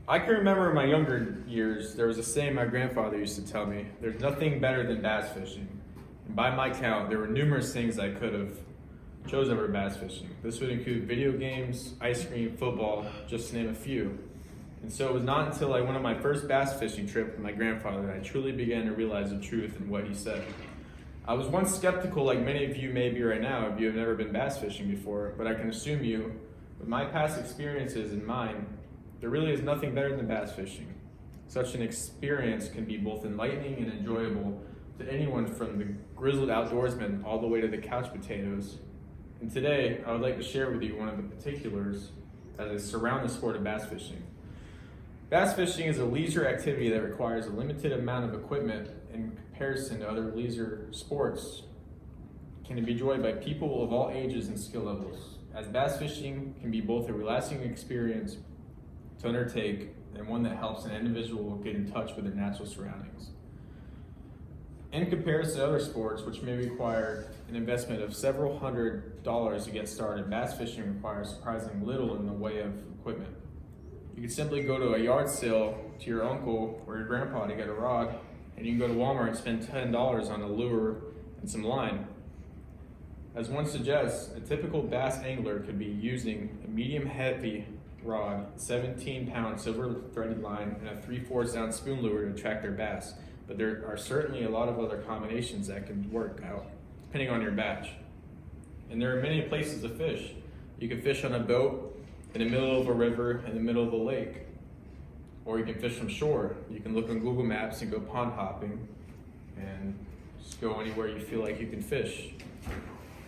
I can remember in my younger years, there was a saying my grandfather used to tell me, there's nothing better than bass fishing. And by my count, there were numerous things I could have chose over bass fishing. This would include video games, ice cream, football, just to name a few. And so it was not until I went on my first bass fishing trip with my grandfather that I truly began to realize the truth in what he said. I was once skeptical, like many of you may be right now if you have never been bass fishing before, but I can assure you, with my past experiences and mine, there really is nothing better than bass fishing. Such an experience can be both enlightening and enjoyable to anyone from the grizzled outdoorsman all the way to the couch potatoes. And today, I would like to share with you one of the particulars that surround the sport of bass fishing. Bass fishing is a leisure activity that requires a limited amount of equipment in comparison to other leisure sports. It can be enjoyed by people of all ages and skill levels, as bass fishing can be both a relaxing experience to undertake and one that helps an individual get in touch with their natural surroundings. In comparison to other sports, which may require an investment of several $100s to get started, bass fishing requires surprisingly little in the way of equipment. You can simply go to a yard sale to your uncle or your grandpa to get a rod, and you can go to Walmart and spend $10 on a lure and some line. As one suggests, a typical bass angler could be using a medium heavy rod, 17-pound silver threaded line, and a 3/4 ounce spoon lure to attract their bass. But there are certainly a lot of other combinations that can work out, depending on your batch. And there are many places to fish. You can fish on a boat, in the middle of a river, in the middle of a lake. Or you can fish from shore. You can look on Google Maps and go pond hopping, and just go anywhere you feel like you can fish.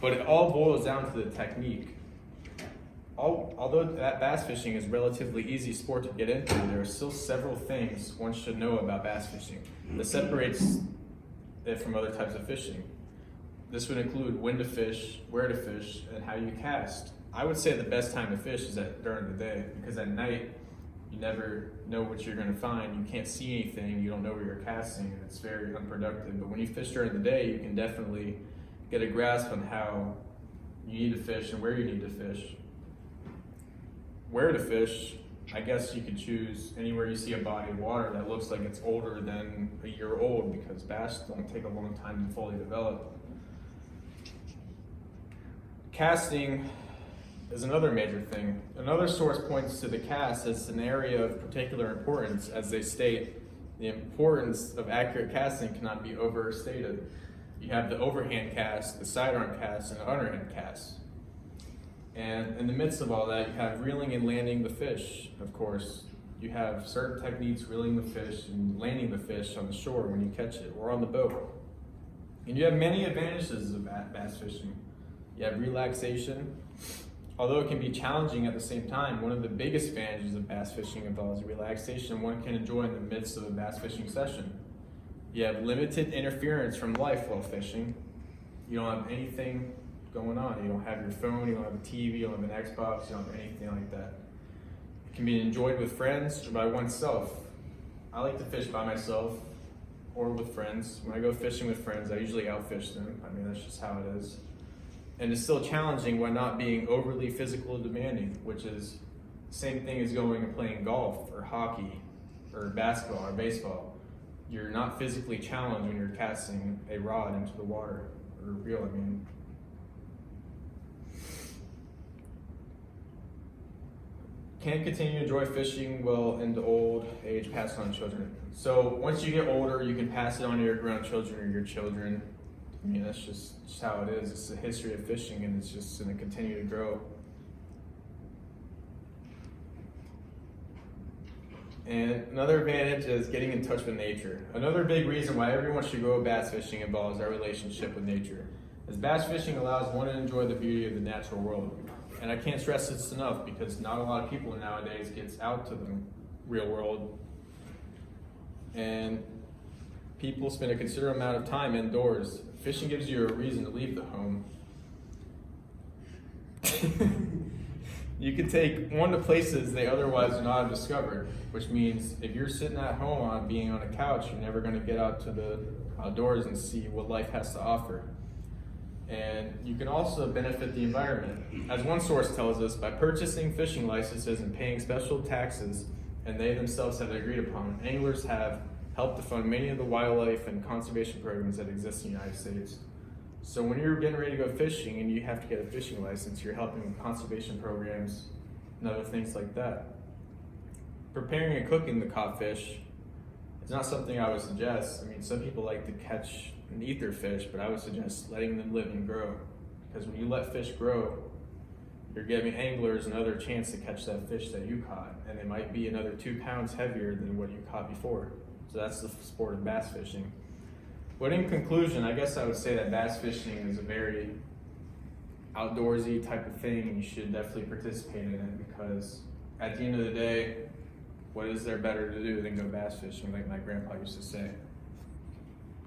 But it all boils down to the technique. Although that bass fishing is a relatively easy sport to get into, there are still several things one should know about bass fishing that separates it from other types of fishing. This would include when to fish, where to fish, and how you cast. I would say the best time to fish is during the day, because at night you never know what you're going to find. You can't see anything, you don't know where you're casting, and it's very unproductive. But when you fish during the day, you can definitely get a grasp on how you need to fish and where you need to fish. Where to fish, I guess you could choose anywhere you see a body of water that looks like it's older than a year old, because bass don't take a long time to fully develop. Casting is another major thing. Another source points to the cast as an area of particular importance, as they state, the importance of accurate casting cannot be overstated. You have the overhand cast, the sidearm cast, and the underhand cast. And in the midst of all that, you have reeling and landing the fish, of course. You have certain techniques reeling the fish and landing the fish on the shore when you catch it, or on the boat. And you have many advantages of bass fishing. You have relaxation. Although it can be challenging at the same time, one of the biggest advantages of bass fishing involves relaxation one can enjoy in the midst of a bass fishing session. You have limited interference from life while fishing. You don't have anything going on. You don't have your phone, you don't have a TV, you don't have an Xbox, you don't have anything like that. It can be enjoyed with friends or by oneself. I like to fish by myself or with friends. When I go fishing with friends, I usually outfish them. I mean, that's just how it is. And it's still challenging while not being overly physical demanding, which is the same thing as going and playing golf or hockey or basketball or baseball. You're not physically challenged when you're casting a rod into the water, or reel, I mean. Can continue to enjoy fishing well into old age, pass on to children. So once you get older, you can pass it on to your grandchildren or your children. I mean, that's just how it is. It's the history of fishing, and it's just going to continue to grow. And another advantage is getting in touch with nature. Another big reason why everyone should go bass fishing involves our relationship with nature. As bass fishing allows one to enjoy the beauty of the natural world. And I can't stress this enough, because not a lot of people nowadays gets out to the real world. And people spend a considerable amount of time indoors. Fishing gives you a reason to leave the home. You can take one to places they otherwise would not have discovered, which means if you're sitting at home being on a couch, you're never going to get out to the outdoors and see what life has to offer. And you can also benefit the environment. As one source tells us, by purchasing fishing licenses and paying special taxes and they themselves have agreed upon, anglers have helped to fund many of the wildlife and conservation programs that exist in the United States. So when you're getting ready to go fishing and you have to get a fishing license, you're helping with conservation programs and other things like that. Preparing and cooking the caught fish is not something I would suggest. I mean, some people like to catch and eat their fish, but I would suggest letting them live and grow. Because when you let fish grow, you're giving anglers another chance to catch that fish that you caught, and it might be another 2 pounds heavier than what you caught before. So that's the sport of bass fishing. But in conclusion, I guess I would say that bass fishing is a very outdoorsy type of thing, and you should definitely participate in it, because at the end of the day, what is there better to do than go bass fishing, like my grandpa used to say.